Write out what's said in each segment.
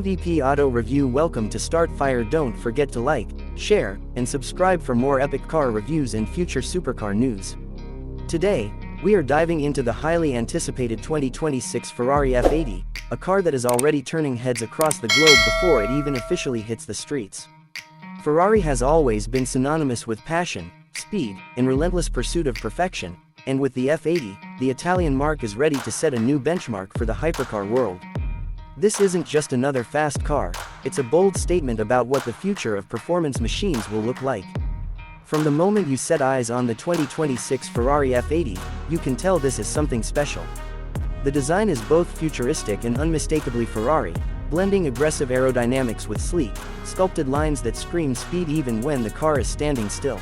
MVP Auto Review. Welcome to Start Fire. Don't forget to like, share, and subscribe for more epic car reviews and future supercar news. Today, we are diving into the highly anticipated 2026 Ferrari F80, a car that is already turning heads across the globe before it even officially hits the streets. Ferrari has always been synonymous with passion, speed, and relentless pursuit of perfection, and with the F80, the Italian marque is ready to set a new benchmark for the hypercar world. This isn't just another fast car, it's a bold statement about what the future of performance machines will look like. From the moment you set eyes on the 2026 Ferrari F80, you can tell this is something special. The design is both futuristic and unmistakably Ferrari, blending aggressive aerodynamics with sleek, sculpted lines that scream speed even when the car is standing still.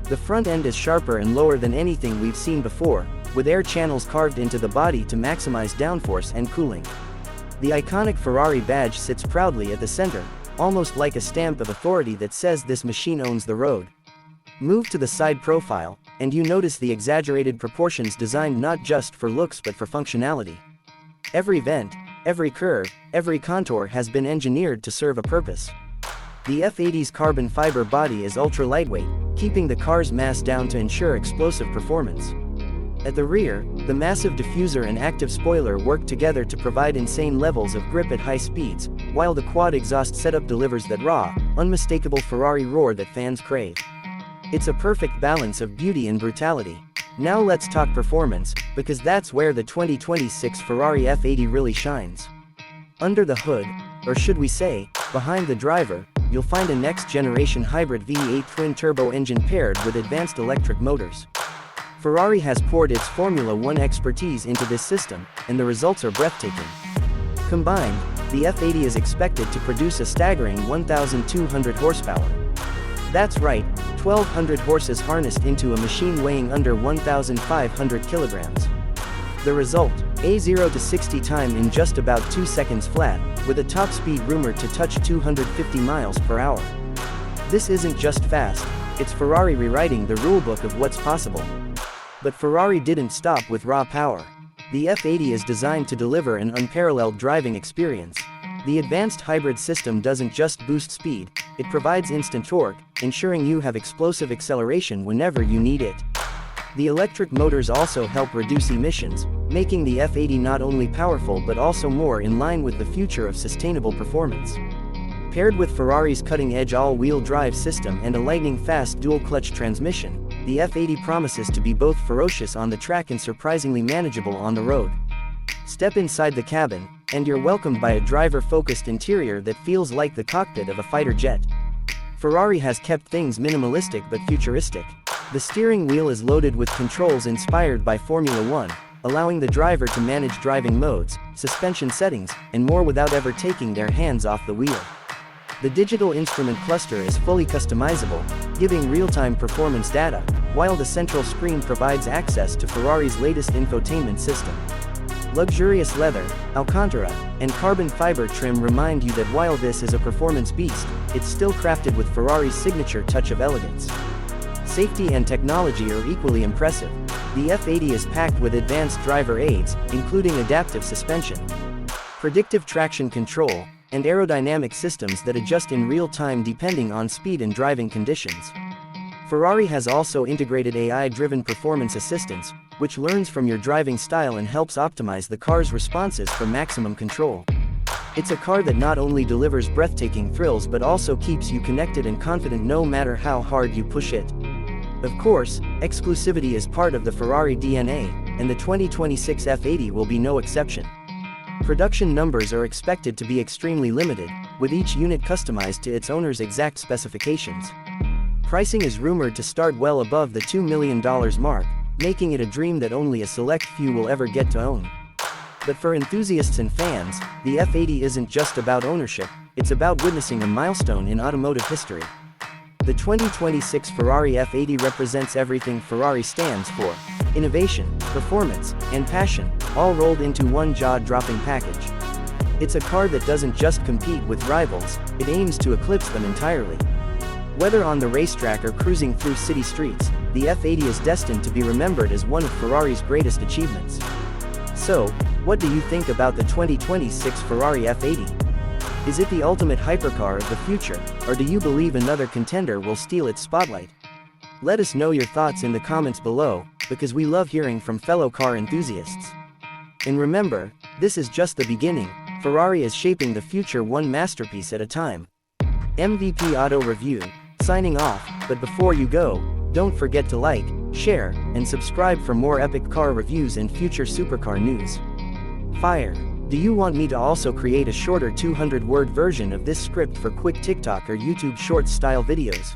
The front end is sharper and lower than anything we've seen before, with air channels carved into the body to maximize downforce and cooling. The iconic Ferrari badge sits proudly at the center, almost like a stamp of authority that says this machine owns the road. Move to the side profile, and you notice the exaggerated proportions designed not just for looks but for functionality. Every vent, every curve, every contour has been engineered to serve a purpose. The F80's carbon fiber body is ultra lightweight, keeping the car's mass down to ensure explosive performance. At the rear, the massive diffuser and active spoiler work together to provide insane levels of grip at high speeds, while the quad exhaust setup delivers that raw, unmistakable Ferrari roar that fans crave. It's a perfect balance of beauty and brutality. Now let's talk performance, because that's where the 2026 Ferrari F80 really shines. Under the hood, or should we say, behind the driver, you'll find a next-generation hybrid V8 twin-turbo engine paired with advanced electric motors. Ferrari has poured its Formula One expertise into this system, and the results are breathtaking. Combined, the F80 is expected to produce a staggering 1,200 horsepower. That's right, 1,200 horses harnessed into a machine weighing under 1,500 kilograms. The result, a 0 to 60 time in just about 2 seconds flat, with a top speed rumored to touch 250 miles per hour. This isn't just fast, it's Ferrari rewriting the rulebook of what's possible. But Ferrari didn't stop with raw power. The F80 is designed to deliver an unparalleled driving experience. The advanced hybrid system doesn't just boost speed, it provides instant torque, ensuring you have explosive acceleration whenever you need it. The electric motors also help reduce emissions, making the F80 not only powerful but also more in line with the future of sustainable performance. Paired with Ferrari's cutting-edge all-wheel drive system and a lightning-fast dual-clutch transmission, the F80 promises to be both ferocious on the track and surprisingly manageable on the road. Step inside the cabin, and you're welcomed by a driver-focused interior that feels like the cockpit of a fighter jet. Ferrari has kept things minimalistic but futuristic. The steering wheel is loaded with controls inspired by Formula One, allowing the driver to manage driving modes, suspension settings, and more without ever taking their hands off the wheel. The digital instrument cluster is fully customizable, giving real-time performance data, while the central screen provides access to Ferrari's latest infotainment system. Luxurious leather, Alcantara, and carbon fiber trim remind you that while this is a performance beast, it's still crafted with Ferrari's signature touch of elegance. Safety and technology are equally impressive. The F80 is packed with advanced driver aids, including adaptive suspension, predictive traction control, and aerodynamic systems that adjust in real time depending on speed and driving conditions. Ferrari has also integrated AI-driven performance assistance, which learns from your driving style and helps optimize the car's responses for maximum control. It's a car that not only delivers breathtaking thrills but also keeps you connected and confident no matter how hard you push it. Of course, exclusivity is part of the Ferrari DNA, and the 2026 F80 will be no exception. Production numbers are expected to be extremely limited, with each unit customized to its owner's exact specifications. Pricing is rumored to start well above the $2 million mark, making it a dream that only a select few will ever get to own. But for enthusiasts and fans, the F80 isn't just about ownership, it's about witnessing a milestone in automotive history. The 2026 Ferrari F80 represents everything Ferrari stands for: innovation, performance, and passion, all rolled into one jaw-dropping package. It's a car that doesn't just compete with rivals, it aims to eclipse them entirely. Whether on the racetrack or cruising through city streets, the F80 is destined to be remembered as one of Ferrari's greatest achievements. So, what do you think about the 2026 Ferrari F80? Is it the ultimate hypercar of the future, or do you believe another contender will steal its spotlight? Let us know your thoughts in the comments below, because we love hearing from fellow car enthusiasts. And remember, this is just the beginning. Ferrari is shaping the future one masterpiece at a time. MVP Auto Review, signing off, but before you go, don't forget to like, share, and subscribe for more epic car reviews and future supercar news. Fire! Do you want me to also create a shorter 200-word version of this script for quick TikTok or YouTube Shorts style videos?